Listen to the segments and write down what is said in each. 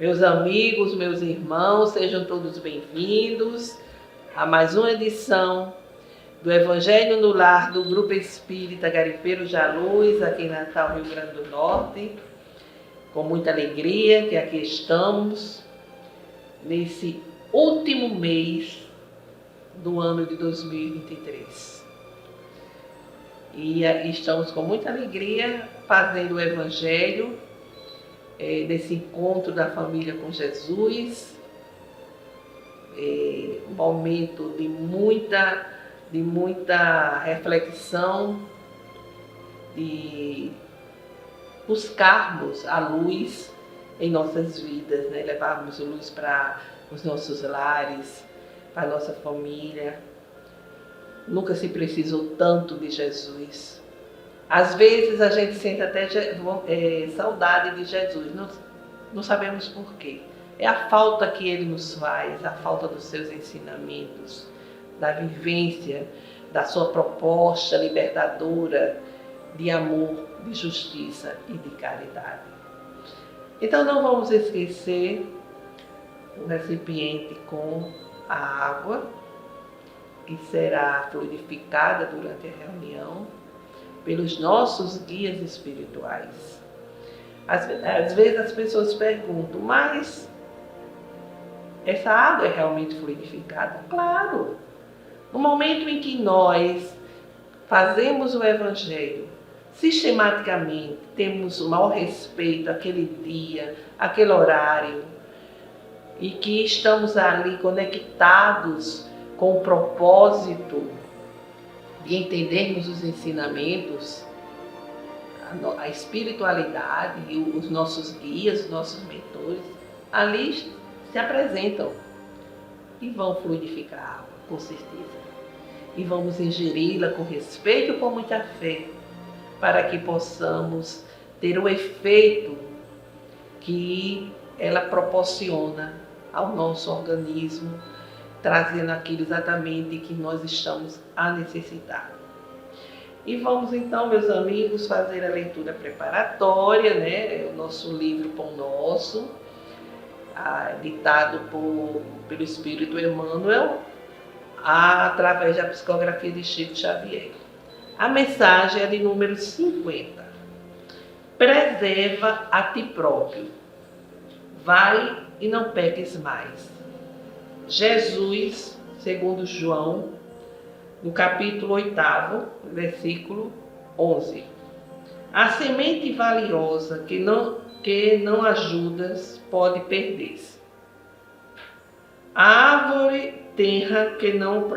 Meus amigos, meus irmãos, sejam todos bem-vindos a mais uma edição do Evangelho no Lar do Grupo Espírita Garipeiros da Luz, aqui em Natal, Rio Grande do Norte. Com muita alegria que aqui estamos, nesse último mês do ano de 2023. E estamos com muita alegria fazendo o Evangelho, desse encontro da família com Jesus, um momento de muita reflexão, de buscarmos a luz em nossas vidas, né? Levarmos a luz para os nossos lares, para a nossa família. Nunca se precisou tanto de Jesus. Às vezes a gente sente até saudade de Jesus, não sabemos por quê. É a falta que ele nos faz, a falta dos seus ensinamentos, da vivência, da sua proposta libertadora de amor, de justiça e de caridade. Então não vamos esquecer o recipiente com a água, que será fluidificada durante a reunião pelos nossos guias espirituais. Às vezes as pessoas perguntam, mas essa água é realmente fluidificada? Claro! No momento em que nós fazemos o Evangelho sistematicamente, temos o maior respeito àquele dia, àquele horário, e que estamos ali conectados com o propósito de entendermos os ensinamentos, a espiritualidade e os nossos guias, os nossos mentores, ali se apresentam e vão fluidificar a água, com certeza. E vamos ingeri-la com respeito e com muita fé, para que possamos ter o efeito que ela proporciona ao nosso organismo, trazendo aquilo exatamente que nós estamos a necessitar. E vamos então, meus amigos, fazer a leitura preparatória, né? O nosso livro Pão Nosso, ditado pelo Espírito Emmanuel, através da psicografia de Chico Xavier. A mensagem é de número 50. Preserva a ti próprio. Vai e não peques mais. Jesus, segundo João, no capítulo 8, versículo 11. A semente valiosa que não ajudas pode perder-se. A árvore tenra que não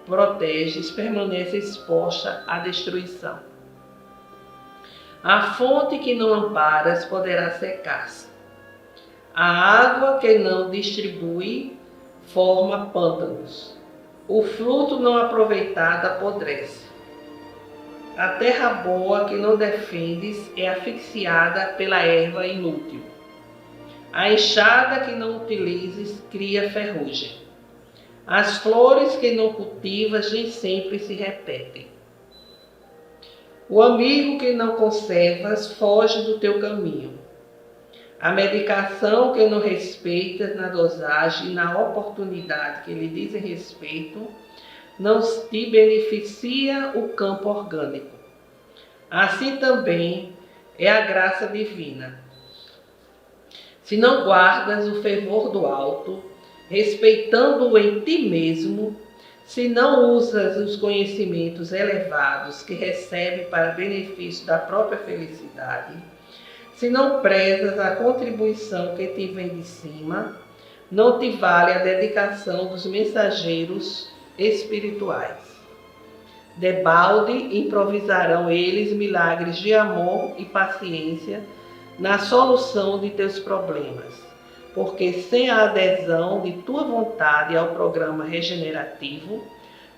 proteges permanece exposta à destruição. A fonte que não amparas poderá secar-se. A água que não distribui forma pântanos. O fruto não aproveitado apodrece. A terra boa que não defendes é asfixiada pela erva inútil. A enxada que não utilizes cria ferrugem. As flores que não cultivas nem sempre se repetem. O amigo que não conservas foge do teu caminho. A medicação que não respeitas na dosagem e na oportunidade que lhe dizem respeito, não te beneficia o campo orgânico. Assim também é a graça divina. Se não guardas o fervor do alto, respeitando-o em ti mesmo, se não usas os conhecimentos elevados que recebe para benefício da própria felicidade, se não prezas a contribuição que te vem de cima, não te vale a dedicação dos mensageiros espirituais. Debalde improvisarão eles milagres de amor e paciência na solução de teus problemas, porque sem a adesão de tua vontade ao programa regenerativo,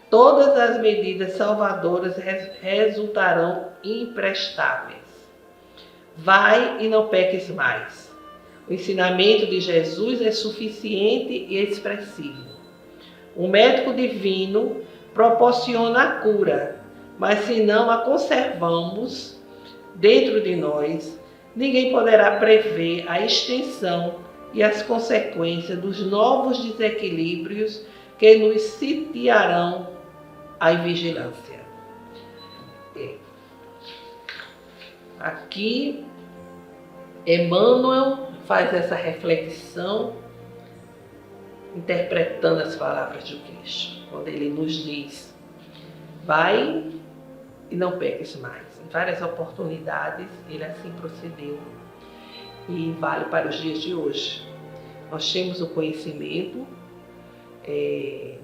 todas as medidas salvadoras resultarão imprestáveis. Vai e não peques mais. O ensinamento de Jesus é suficiente e expressivo. O médico divino proporciona a cura, mas se não a conservamos dentro de nós, ninguém poderá prever a extensão e as consequências dos novos desequilíbrios que nos sitiarão à vigilância. Aqui, Emmanuel faz essa reflexão interpretando as palavras de Cristo, quando ele nos diz: vai e não peques mais. Em várias oportunidades ele assim procedeu e vale para os dias de hoje. Nós temos o conhecimento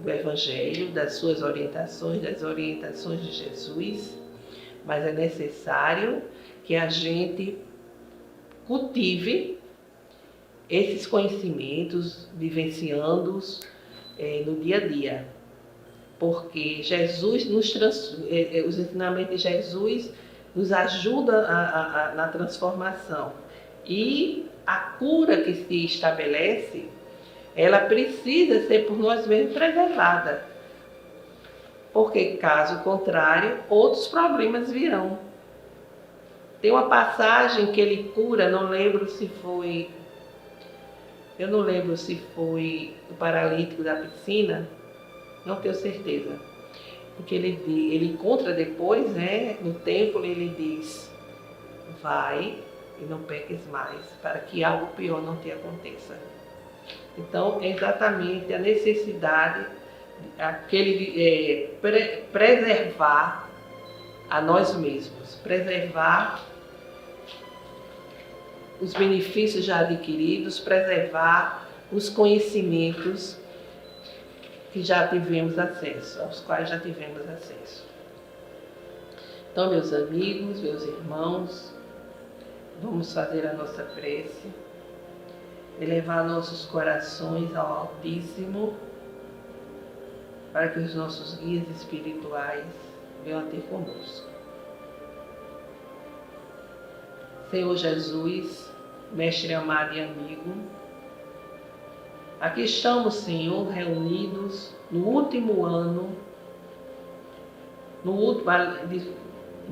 do Evangelho, das suas orientações, das orientações de Jesus, mas é necessário que a gente cultive esses conhecimentos, vivenciando-os no dia a dia. Porque Jesus os ensinamentos de Jesus nos ajudam na transformação. E a cura que se estabelece, ela precisa ser por nós mesmos preservada. Porque, caso contrário, outros problemas virão. Tem uma passagem que ele cura, eu não lembro se foi o paralítico da piscina, não tenho certeza. Porque ele encontra depois, no templo, ele diz: vai e não peques mais, para que algo pior não te aconteça. Então, é exatamente a necessidade, preservar a nós mesmos, preservar os benefícios já adquiridos, preservar os conhecimentos que já tivemos acesso, aos quais já tivemos acesso. Então, meus amigos, meus irmãos, vamos fazer a nossa prece, elevar nossos corações ao Altíssimo, para que os nossos guias espirituais venham a ter conosco. Senhor Jesus, Mestre amado e amigo, aqui estamos, Senhor, reunidos no último ano, no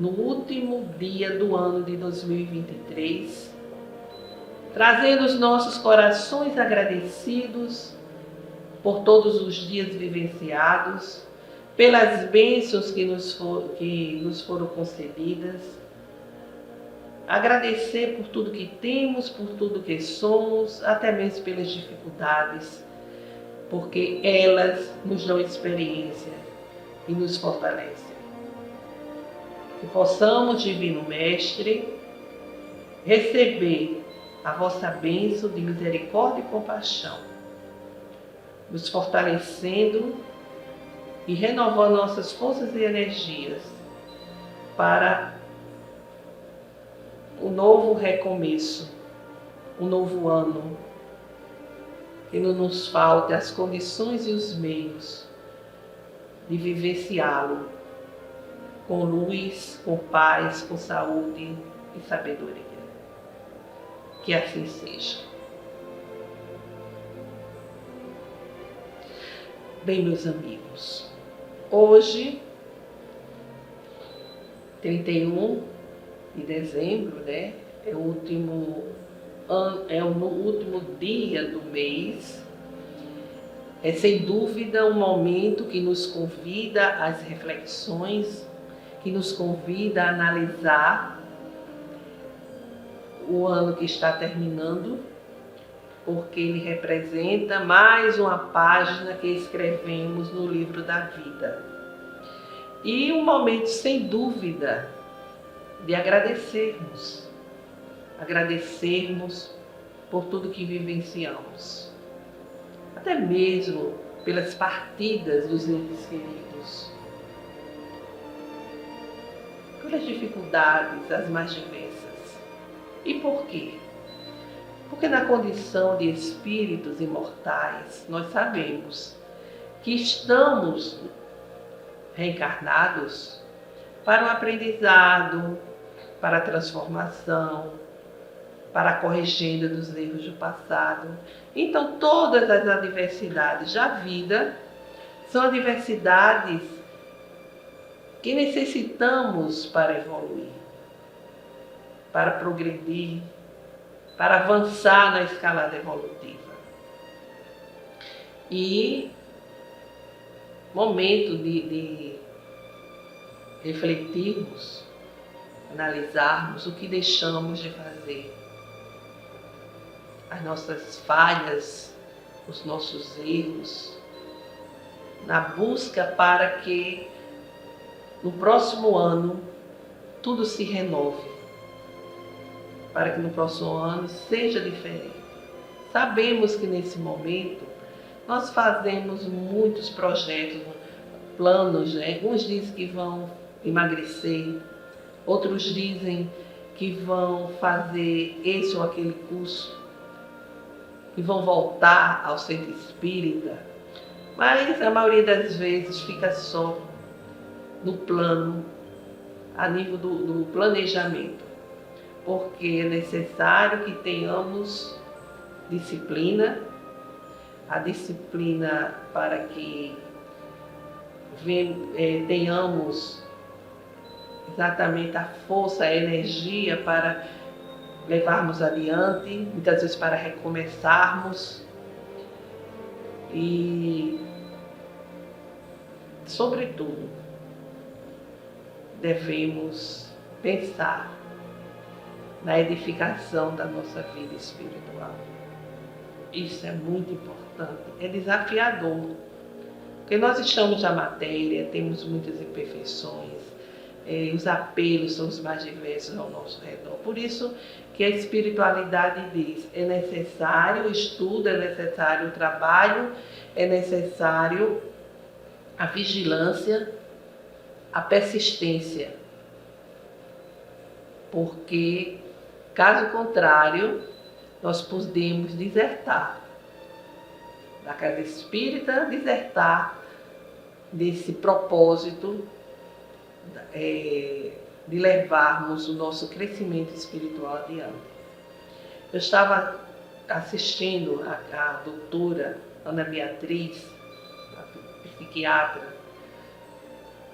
último dia do ano de 2023, trazendo os nossos corações agradecidos por todos os dias vivenciados, pelas bênçãos que nos foram concedidas, agradecer por tudo que temos, por tudo que somos, até mesmo pelas dificuldades, porque elas nos dão experiência e nos fortalecem. Que possamos, Divino Mestre, receber a vossa bênção de misericórdia e compaixão, nos fortalecendo e renovando nossas forças e energias para o novo recomeço, o novo ano, que não nos falte as condições e os meios de vivenciá-lo com luz, com paz, com saúde e sabedoria. Que assim seja. Bem, meus amigos, hoje, 31 de dezembro, é o último dia do mês, é sem dúvida um momento que nos convida às reflexões, que nos convida a analisar o ano que está terminando, porque ele representa mais uma página que escrevemos no livro da vida. E um momento, sem dúvida, de agradecermos por tudo que vivenciamos, até mesmo pelas partidas dos entes queridos, pelas dificuldades as mais diversas. E por quê? Porque na condição de espíritos imortais, nós sabemos que estamos reencarnados para o aprendizado, para a transformação, para a corrigenda dos erros do passado. Então, todas as adversidades da vida são adversidades que necessitamos para evoluir, para progredir, para avançar na escalada evolutiva. e momento de refletirmos, analisarmos o que deixamos de fazer, as nossas falhas, os nossos erros, na busca para que no próximo ano tudo se renove, para que no próximo ano seja diferente. Sabemos que nesse momento nós fazemos muitos projetos, planos, né? Uns dizem que vão emagrecer, outros dizem que vão fazer esse ou aquele curso, que vão voltar ao centro espírita, mas a maioria das vezes fica só no plano, a nível do planejamento, porque é necessário que tenhamos disciplina, a disciplina para que tenhamos exatamente a força, a energia para levarmos adiante, muitas vezes para recomeçarmos e, sobretudo, devemos pensar na edificação da nossa vida espiritual. Isso é muito importante, é desafiador, porque nós estamos na matéria, temos muitas imperfeições, os apelos são os mais diversos ao nosso redor. Por isso que a espiritualidade diz, é necessário o estudo, é necessário o trabalho, é necessário a vigilância, a persistência, porque, caso contrário, nós podemos desertar da casa espírita, desertar desse propósito de levarmos o nosso crescimento espiritual adiante. Eu estava assistindo a doutora Ana Beatriz, a psiquiatra,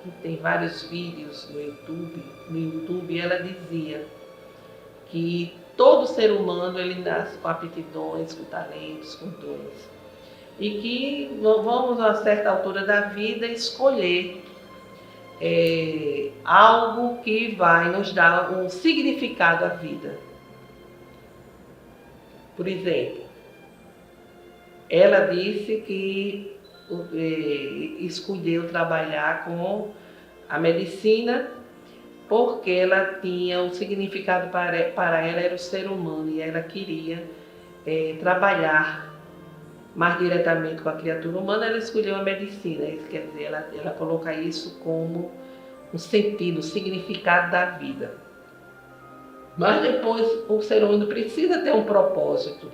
que tem vários vídeos no YouTube, ela dizia que todo ser humano ele nasce com aptidões, com talentos, com dons. E que vamos, a uma certa altura da vida, escolher algo que vai nos dar um significado à vida. Por exemplo, ela disse que escolheu trabalhar com a medicina porque ela tinha um significado para ela, era o ser humano, e ela queria trabalhar mais diretamente com a criatura humana. Ela escolheu a medicina, isso quer dizer, ela coloca isso como um sentido, um significado da vida. Mas depois o ser humano precisa ter um propósito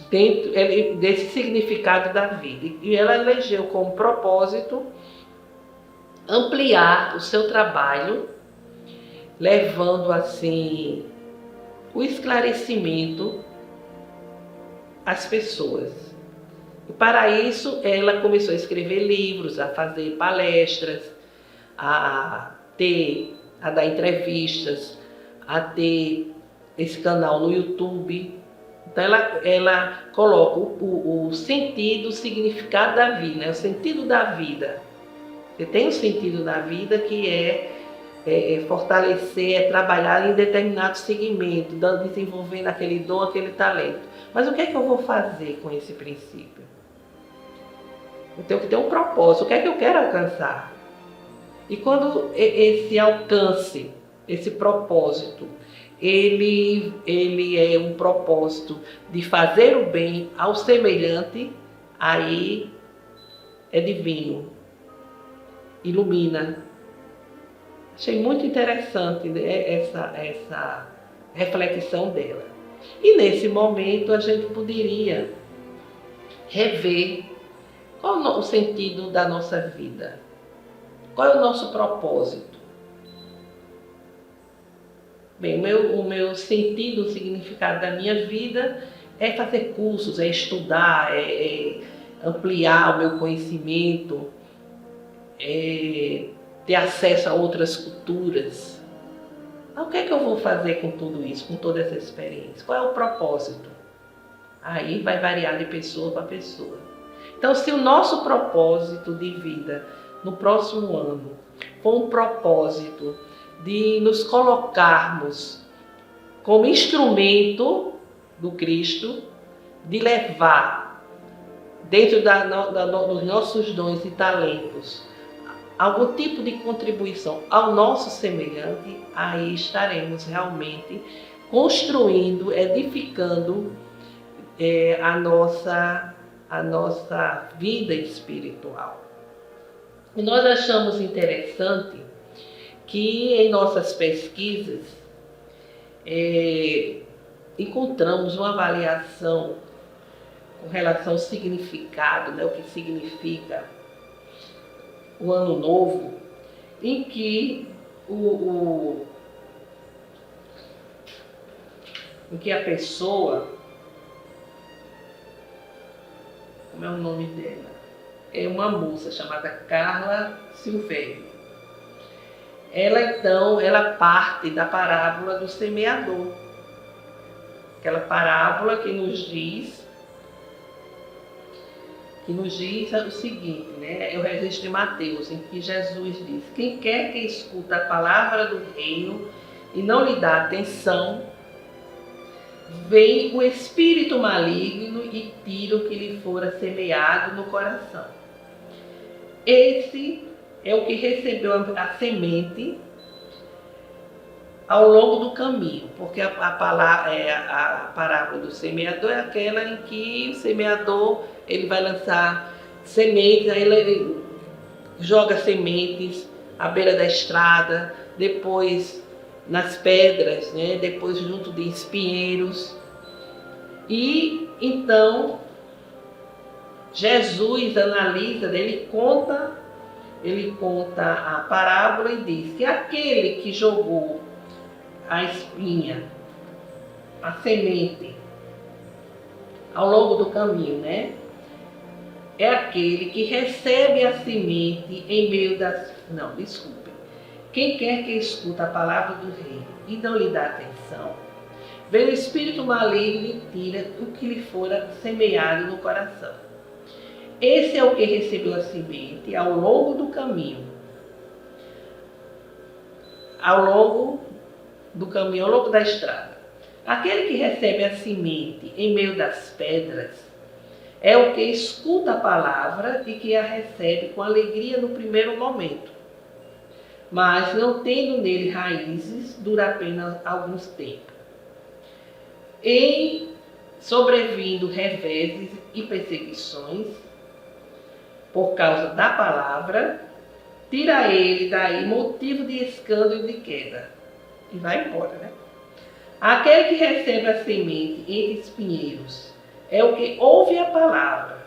dentro desse significado da vida. E ela elegeu como propósito ampliar o seu trabalho, levando assim o esclarecimento às pessoas. E para isso ela começou a escrever livros, a fazer palestras, a dar entrevistas, a ter esse canal no YouTube. Então ela coloca o sentido, o significado da vida, né? O sentido da vida. Você tem o sentido da vida que é fortalecer, é trabalhar em determinado segmento, desenvolvendo aquele dom, aquele talento. Mas o que é que eu vou fazer com esse princípio? Eu tenho que ter um propósito, o que é que eu quero alcançar? E quando esse alcance, esse propósito, ele é um propósito de fazer o bem ao semelhante, aí é divino, ilumina. Achei muito interessante, né, essa reflexão dela. E nesse momento a gente poderia rever qual é o sentido da nossa vida, qual é o nosso propósito. Bem, o meu sentido, o significado da minha vida é fazer cursos, é estudar, é ampliar o meu conhecimento, ter acesso a outras culturas. Então, o que é que eu vou fazer com tudo isso, com toda essa experiência? Qual é o propósito? Aí vai variar de pessoa para pessoa. Então, se o nosso propósito de vida no próximo ano for um propósito de nos colocarmos como instrumento do Cristo, de levar dentro dos nossos dons e talentos algum tipo de contribuição ao nosso semelhante, aí estaremos realmente construindo, edificando a nossa vida espiritual. E nós achamos interessante que em nossas pesquisas encontramos uma avaliação com relação ao significado, né, o que significa o Ano Novo, em que em que a pessoa, como é o nome dela? É uma moça chamada Carla Silvério. Ela parte da parábola do semeador. Aquela parábola que nos diz o seguinte, né? É o registro de Mateus, em que Jesus diz: quem quer que escuta a palavra do reino e não lhe dá atenção, vem o espírito maligno e tira o que lhe fora semeado no coração. Esse é o que recebeu a semente ao longo do caminho, porque a parábola do semeador é aquela em que o semeador ele vai lançar sementes, aí ele joga sementes à beira da estrada, depois nas pedras, né? Depois junto de espinheiros. E então Jesus analisa, ele conta a parábola e diz que aquele que jogou a espinha, a semente, ao longo do caminho, né? É aquele que recebe a semente em meio das... Não, desculpe. Quem quer que escuta a palavra do rei e não lhe dá atenção, vem o espírito maligno e tira o que lhe fora semeado no coração. Esse é o que recebeu a semente ao longo do caminho. Ao longo da estrada. Aquele que recebe a semente em meio das pedras é o que escuta a palavra e que a recebe com alegria no primeiro momento. Mas não tendo nele raízes, dura apenas alguns tempos. Em sobrevindo reveses e perseguições, por causa da palavra, tira ele daí motivo de escândalo e de queda. E vai embora, né? Aquele que recebe a semente entre espinheiros é o que ouve a palavra,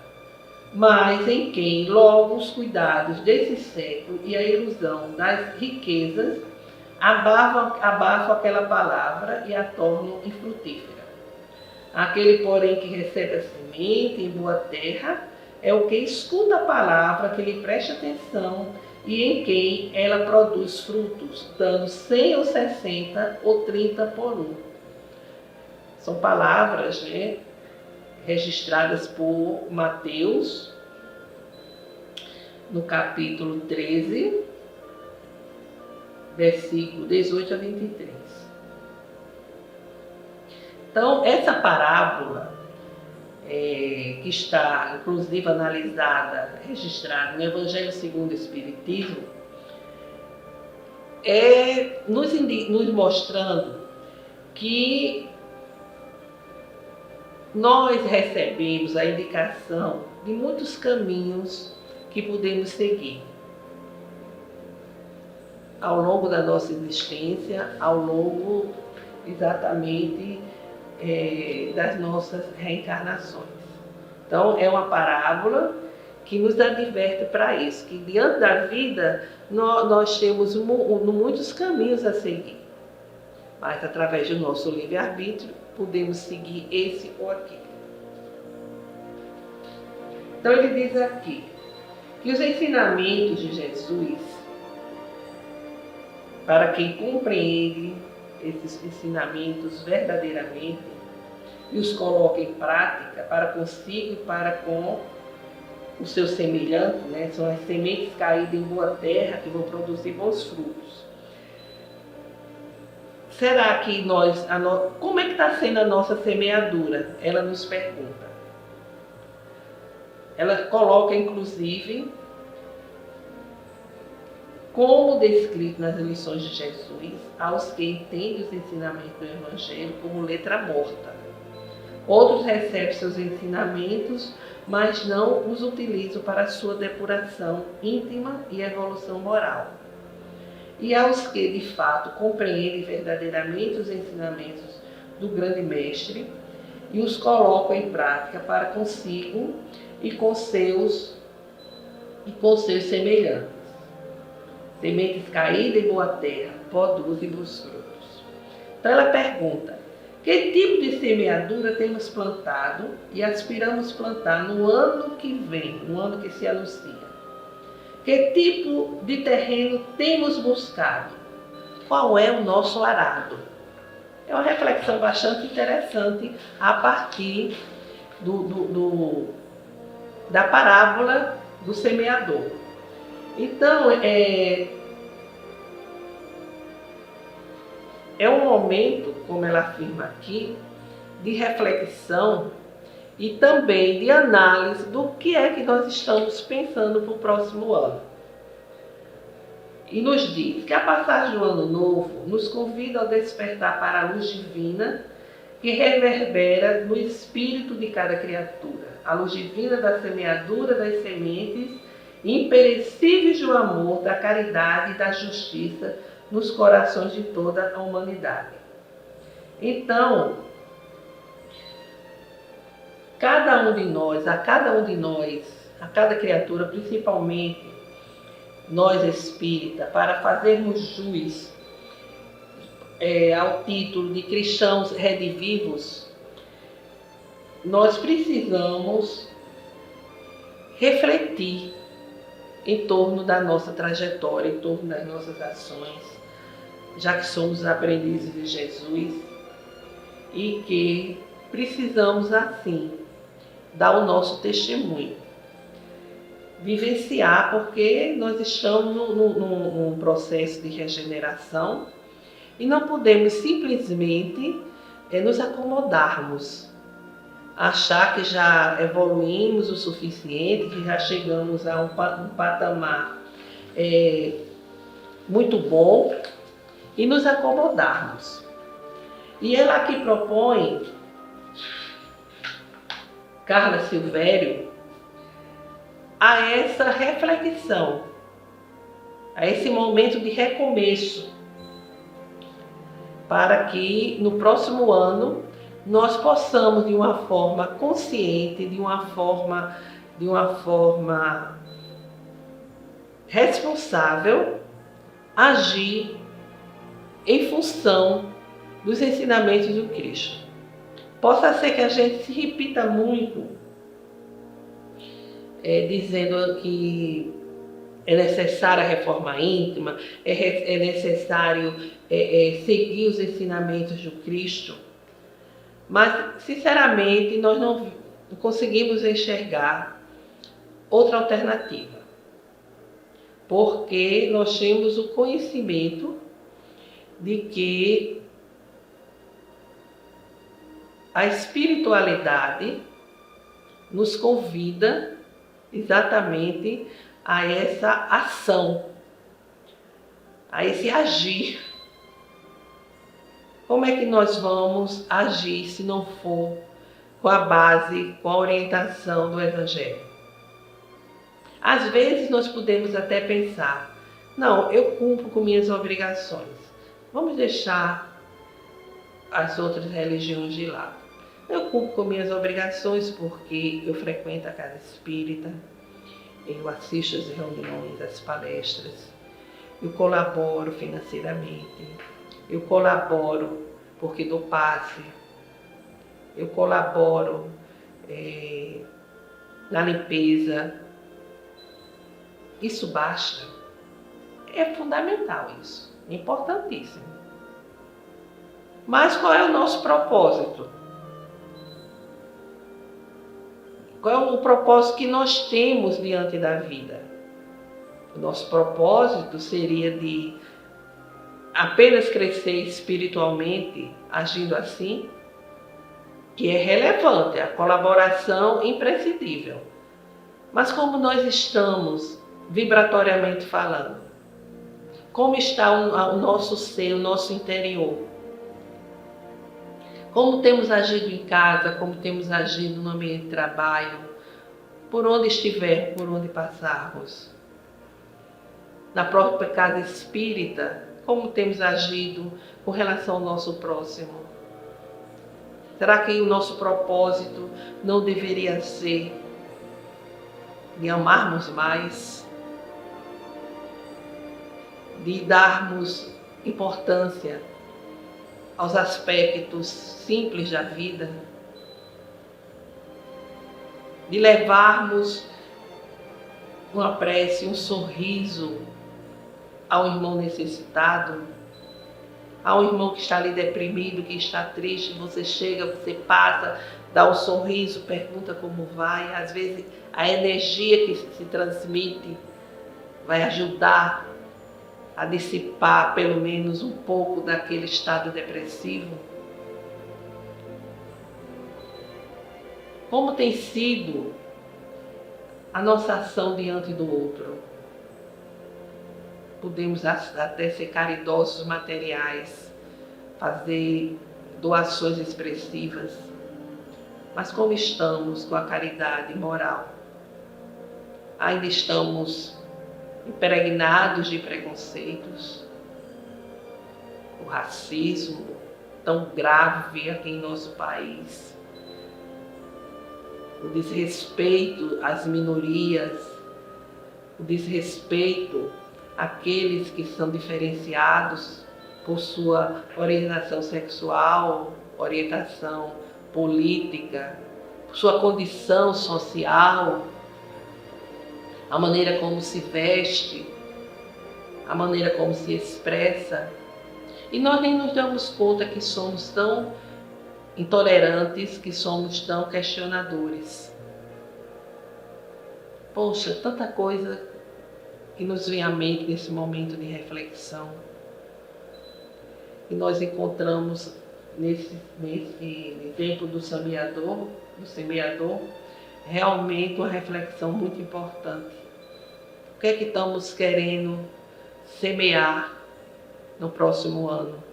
mas em quem logo os cuidados desse século e a ilusão das riquezas abafam aquela palavra e a tornam infrutífera. Aquele, porém, que recebe a semente em boa terra é o que escuta a palavra, que lhe presta atenção e em quem ela produz frutos, dando 100 ou 60 ou 30 por um. São palavras, né, registradas por Mateus, no capítulo 13, versículo 18 a 23. Então, essa parábola, que está, inclusive, analisada, registrada no Evangelho segundo o Espiritismo, nos mostrando que nós recebemos a indicação de muitos caminhos que podemos seguir ao longo da nossa existência, ao longo exatamente das nossas reencarnações. Então, é uma parábola que nos adverte para isso, que diante da vida nós temos muitos caminhos a seguir, mas através do nosso livre-arbítrio podemos seguir esse ou aquele. Então ele diz aqui que os ensinamentos de Jesus, para quem compreende esses ensinamentos verdadeiramente e os coloca em prática para consigo e para com os seus semelhantes, né? São as sementes caídas em boa terra que vão produzir bons frutos. Será que como é que está sendo a nossa semeadura? Ela nos pergunta. Ela coloca, inclusive, como descrito nas lições de Jesus, aos que entendem os ensinamentos do Evangelho como letra morta. Outros recebem seus ensinamentos, mas não os utilizam para sua depuração íntima e evolução moral. E aos que, de fato, compreendem verdadeiramente os ensinamentos do grande mestre e os colocam em prática para consigo e com seus semelhantes. Sementes caídas em boa terra produzem bons frutos. Então ela pergunta: que tipo de semeadura temos plantado e aspiramos plantar no ano que vem, no ano que se anuncia? Que tipo de terreno temos buscado? Qual é o nosso arado? É uma reflexão bastante interessante a partir da parábola do semeador. Então, é um momento, como ela afirma aqui, de reflexão e também de análise do que é que nós estamos pensando para o próximo ano. E nos diz que a passagem do Ano Novo nos convida ao despertar para a luz divina que reverbera no espírito de cada criatura, a luz divina da semeadura das sementes imperecíveis do amor, da caridade e da justiça nos corações de toda a humanidade. Então, cada criatura, principalmente nós espíritas, para fazermos jus ao título de cristãos redivivos, nós precisamos refletir em torno da nossa trajetória, em torno das nossas ações, já que somos aprendizes de Jesus e que precisamos, assim, dar o nosso testemunho. Vivenciar, porque nós estamos num processo de regeneração e não podemos simplesmente nos acomodarmos, achar que já evoluímos o suficiente, que já chegamos a um patamar muito bom e nos acomodarmos. E ela aqui propõe, Carla Silvério, a essa reflexão, a esse momento de recomeço, para que no próximo ano nós possamos, de uma forma consciente, de uma forma responsável, agir em função dos ensinamentos do Cristo. Possa ser que a gente se repita muito, dizendo que é necessária a reforma íntima, é necessário seguir os ensinamentos do Cristo, mas, sinceramente, nós não conseguimos enxergar outra alternativa, porque nós temos o conhecimento de que a espiritualidade nos convida exatamente a essa ação, a esse agir. Como é que nós vamos agir se não for com a base, com a orientação do Evangelho? Às vezes nós podemos até pensar: não, eu cumpro com minhas obrigações, vamos deixar as outras religiões de lado. Eu cumpro com minhas obrigações porque eu frequento a casa espírita, eu assisto às reuniões, às palestras, eu colaboro financeiramente, eu colaboro porque dou passe, eu colaboro na limpeza. Isso basta? É fundamental isso, é importantíssimo. Mas qual é o nosso propósito? Qual é o propósito que nós temos diante da vida? O nosso propósito seria de apenas crescer espiritualmente, agindo assim, que é relevante, a colaboração imprescindível. Mas como nós estamos, vibratoriamente falando? Como está o nosso ser, o nosso interior? Como temos agido em casa, como temos agido no ambiente de trabalho, por onde estiver, por onde passarmos? Na própria casa espírita, como temos agido com relação ao nosso próximo? Será que o nosso propósito não deveria ser de amarmos mais, de darmos importância aos aspectos simples da vida, de levarmos uma prece, um sorriso ao irmão necessitado, ao irmão que está ali deprimido, que está triste, você chega, você passa, dá um sorriso, pergunta como vai, às vezes a energia que se transmite vai ajudar a dissipar pelo menos um pouco daquele estado depressivo. Como tem sido a nossa ação diante do outro? Podemos até ser caridosos materiais, fazer doações expressivas, mas como estamos com a caridade moral? Ainda estamos impregnados de preconceitos, o racismo tão grave aqui em nosso país, o desrespeito às minorias, o desrespeito àqueles que são diferenciados por sua orientação sexual, orientação política, por sua condição social, a maneira como se veste, a maneira como se expressa. E nós nem nos damos conta que somos tão intolerantes, que somos tão questionadores. Poxa, tanta coisa que nos vem à mente nesse momento de reflexão. E nós encontramos nesse tempo do semeador, realmente uma reflexão muito importante. O que é que estamos querendo semear no próximo ano?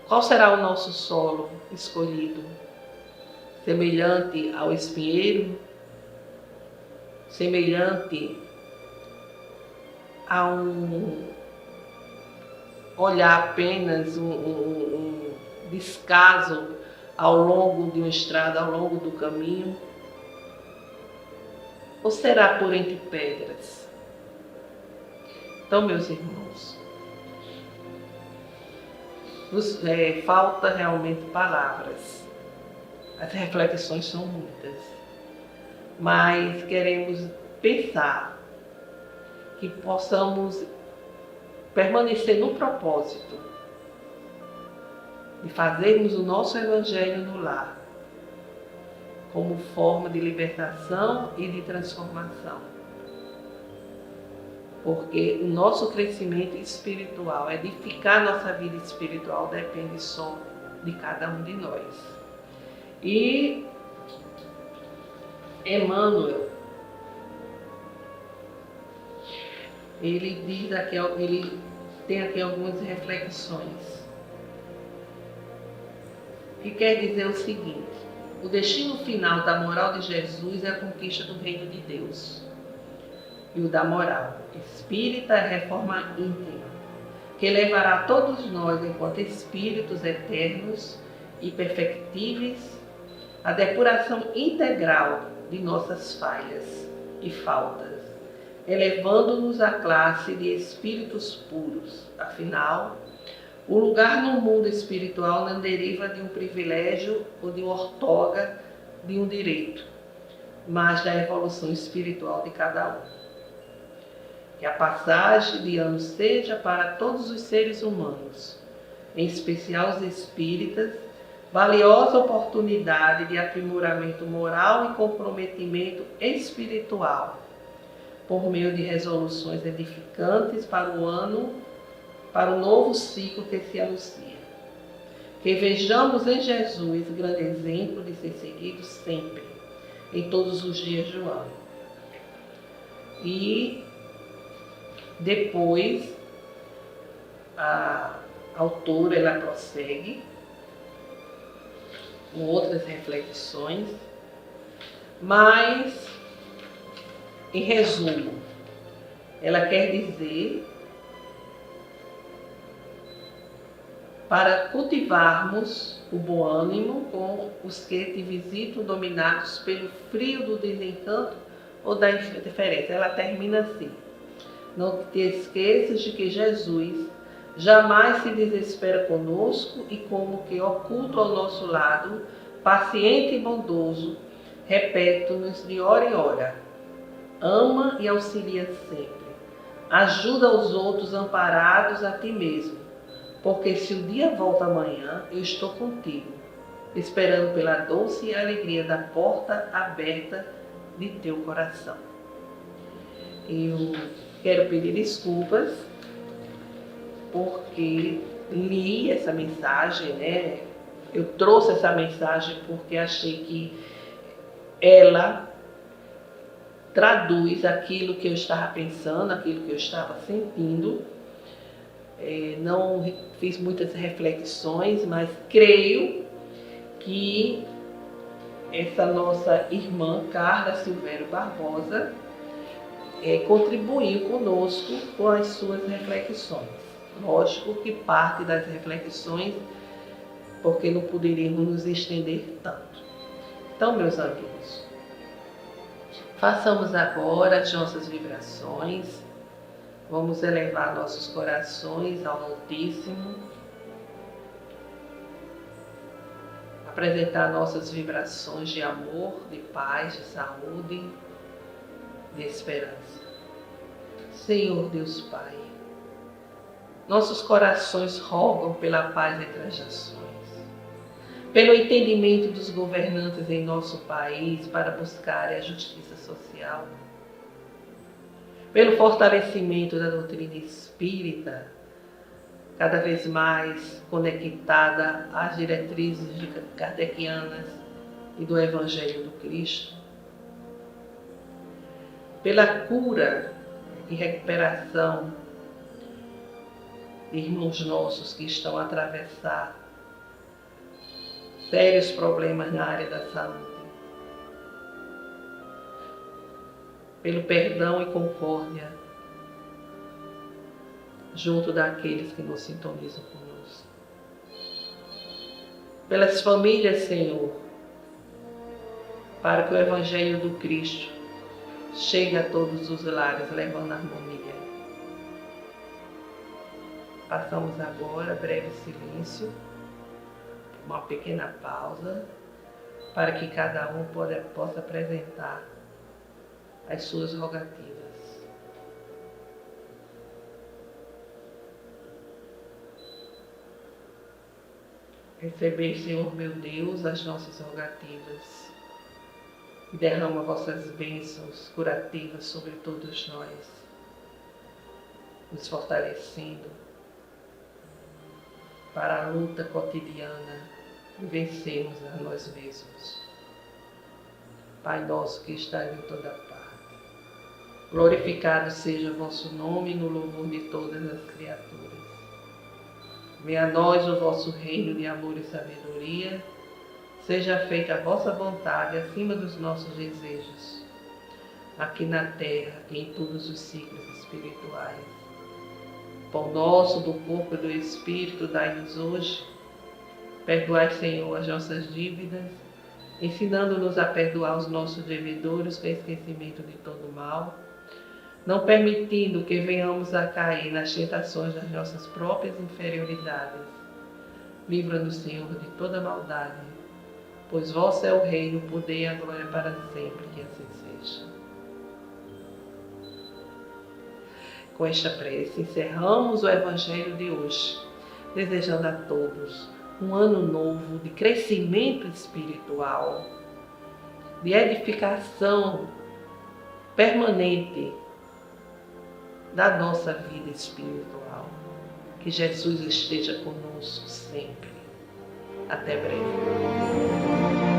Qual será o nosso solo escolhido? Semelhante ao espinheiro? Semelhante a um olhar apenas um descaso ao longo de uma estrada, ao longo do caminho? Ou será por entre pedras? Então, meus irmãos, falta realmente palavras. As reflexões são muitas, mas queremos pensar que possamos permanecer no propósito de fazermos o nosso Evangelho no lar, como forma de libertação e de transformação. Porque o nosso crescimento espiritual, edificar nossa vida espiritual, depende só de cada um de nós. E Emmanuel, ele tem aqui algumas reflexões, que quer dizer o seguinte: o destino final da moral de Jesus é a conquista do reino de Deus. E o da moral espírita é a reforma íntima, que levará todos nós, enquanto espíritos eternos e perfectíveis, à depuração integral de nossas falhas e faltas, elevando-nos à classe de espíritos puros. Afinal, o lugar no mundo espiritual não deriva de um privilégio ou de uma ortoga de um direito, mas da evolução espiritual de cada um. Que a passagem de ano seja para todos os seres humanos, em especial os espíritas, valiosa oportunidade de aprimoramento moral e comprometimento espiritual, por meio de resoluções edificantes para o novo ciclo que se anuncia. Que vejamos em Jesus grande exemplo de ser seguido sempre, em todos os dias do ano. E depois a autora ela prossegue com outras reflexões, mas em resumo, ela quer dizer para cultivarmos o bom ânimo com os que te visitam dominados pelo frio do desencanto ou da indiferença. Ela termina assim: não te esqueças de que Jesus jamais se desespera conosco e como que oculto ao nosso lado, paciente e bondoso, repete-nos de hora em hora: ama e auxilia sempre. Ajuda os outros amparados a ti mesmo, porque se o dia volta amanhã, eu estou contigo, esperando pela doce alegria da porta aberta de teu coração. Eu quero pedir desculpas porque li essa mensagem, né? Eu trouxe essa mensagem porque achei que ela traduz aquilo que eu estava pensando, aquilo que eu estava sentindo. Não fiz muitas reflexões, mas creio que essa nossa irmã Carla Silvério Barbosa contribuiu conosco com as suas reflexões. Lógico que parte das reflexões, porque não poderíamos nos estender tanto. Então, meus amigos, façamos agora as nossas vibrações. Vamos elevar nossos corações ao Altíssimo, apresentar nossas vibrações de amor, de paz, de saúde, de esperança. Senhor Deus Pai, nossos corações rogam pela paz entre as nações, pelo entendimento dos governantes em nosso país para buscar a justiça social, pelo fortalecimento da doutrina espírita, cada vez mais conectada às diretrizes kardecianas e do Evangelho do Cristo, pela cura e recuperação de irmãos nossos que estão a atravessar sérios problemas na área da saúde, pelo perdão e concórdia junto daqueles que nos sintonizam conosco, pelas famílias, Senhor, para que o Evangelho do Cristo chegue a todos os lares, levando harmonia. Passamos agora breve silêncio, uma pequena pausa, para que cada um possa apresentar as suas rogativas. Recebei, Senhor meu Deus, as nossas rogativas e derrama vossas bênçãos curativas sobre todos nós, nos fortalecendo para a luta cotidiana e vencermos a nós mesmos. Pai nosso que estás em toda parte, glorificado seja o vosso nome no louvor de todas as criaturas. Venha a nós o vosso reino de amor e sabedoria, seja feita a vossa vontade acima dos nossos desejos, aqui na terra e em todos os ciclos espirituais. Pão nosso do corpo e do Espírito, dai-nos hoje. Perdoai, Senhor, as nossas dívidas, ensinando-nos a perdoar os nossos devedores com esquecimento de todo mal, não permitindo que venhamos a cair nas tentações das nossas próprias inferioridades. Livra-nos, Senhor, de toda maldade, pois vosso é o reino, o poder e a glória para sempre, que assim seja. Com esta prece, encerramos o Evangelho de hoje, desejando a todos um ano novo de crescimento espiritual, de edificação permanente da nossa vida espiritual. Que Jesus esteja conosco sempre. Até breve.